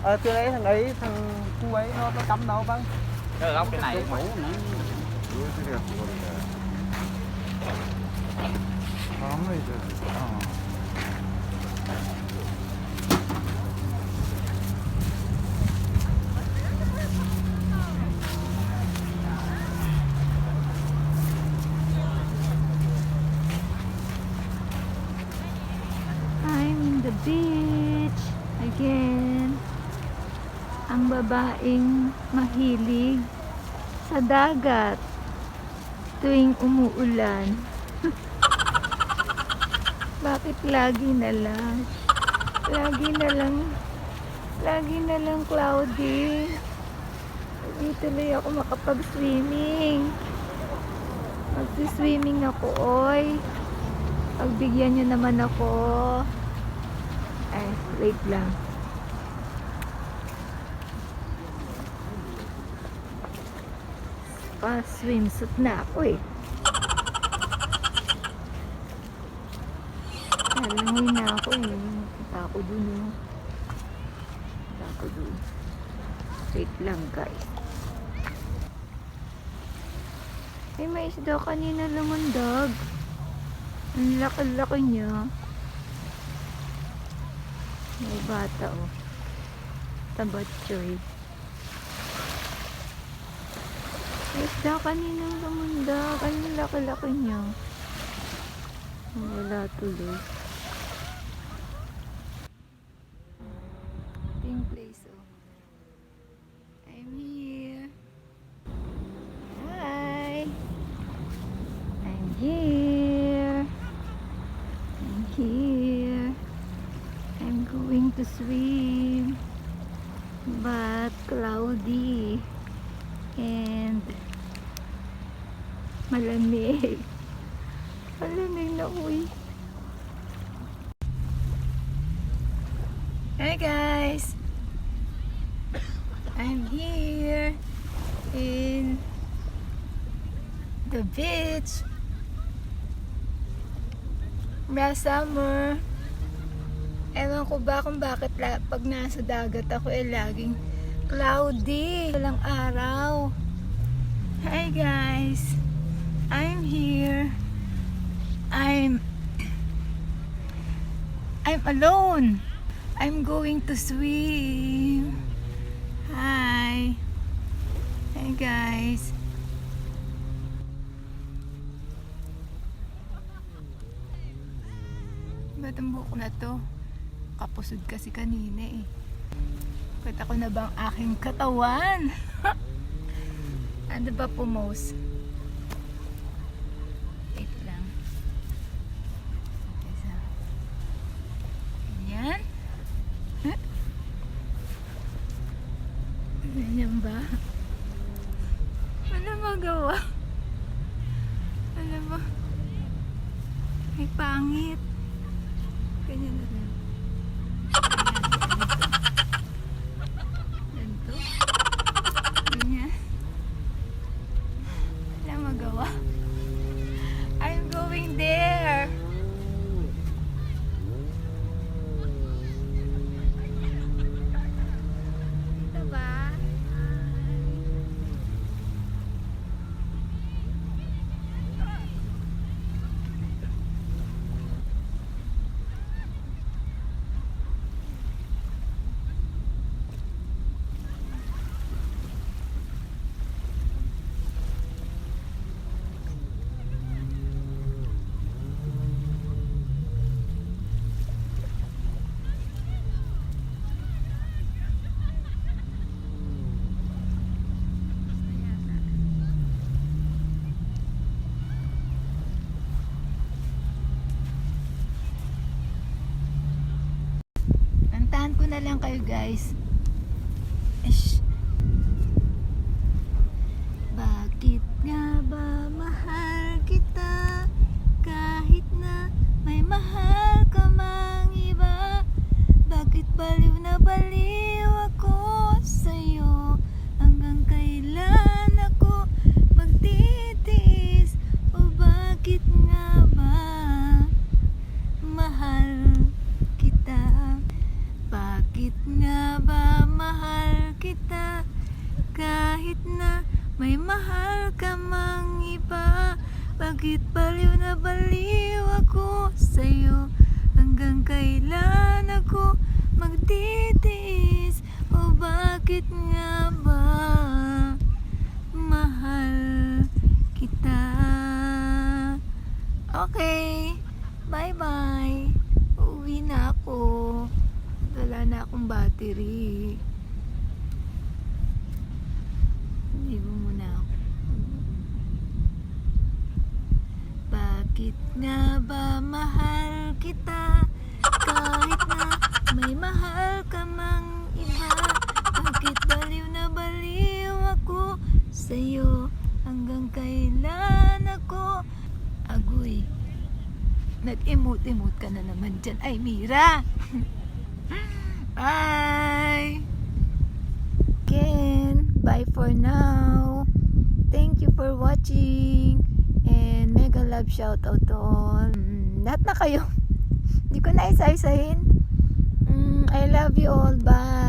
à, từ đấy thằng ấy thằng cu ấy nó cắm nó vâng. Cái góc cái này. I'm in the beach again. Ang babaeng mahilig sa dagat tuwing umuulan. Bakit lagi na lang? Lagi na lang cloudy. Hindi tuloy ako makapag-swimming. Mag-swimming ako, oy. Pagbigyan nyo naman ako. Ay, wait lang. Pa-swimsuit na ako eh. Nalangoy na ako eh. Punta ako dun eh. Punta ako dun. Wait lang guys. Ay, may isda kanina lumundag. Ang laki-laki niya. May bata oh. Tabatchoy. May isda kanina lumundag. Ang laki-laki niya. Wala tuloy. Ito yung place oh. I'm here. Hi. I'm here. I'm here. I'm going to swim. But cloudy. And malamig. Malamig na uwi. Hi guys! I'm here in the beach. Last summer. Ewan ko ba kung bakit pag nasa dagat ako laging cloudy. Walang araw. Hi guys! I'm here. I'm alone. I'm going to swim. Hi. Hi guys. Ba't ang buhok na to? Kapusod kasi kanina eh. Kita ko na bang aking katawan? Ano ba pumose? Wait lang. Ganyan. Ganyan ba? Ano magawa? Alam mo, may pangit. Ganyan na lang. Ganito. Ganyan. Wala magawa. I'm going there. Dito ba? Antahan ko na lang kayo guys. Ish. Bakit nga ba mahal kita kahit na may mahal ka mang iba? Bakit baliw na baliw ako sa'yo? Hanggang kailan ako magtitiis? O bakit nga ba mahal kita? Bakit nga ba Kahit na may mahal ka mang iba, bakit baliw na baliw ako sa'yo? Hanggang kailan ako magtitiis? O bakit nga ba mahal kita? Okay, bye-bye. Uuwi na ako. Wala na akong battery. Libo muna ako. Bakit nga ba mahal kita? Kahit na may mahal ka mang iba, bakit baliw na baliw ako sa'yo? Hanggang kailan ako agoy? Nag-emote-emote ka na naman dyan. Ay, Mira! Bye! Again, bye for now. Thank you for watching. And mega love shoutout to all. Lahat na kayo. Hindi ko na isa-isahin. I love you all. Bye!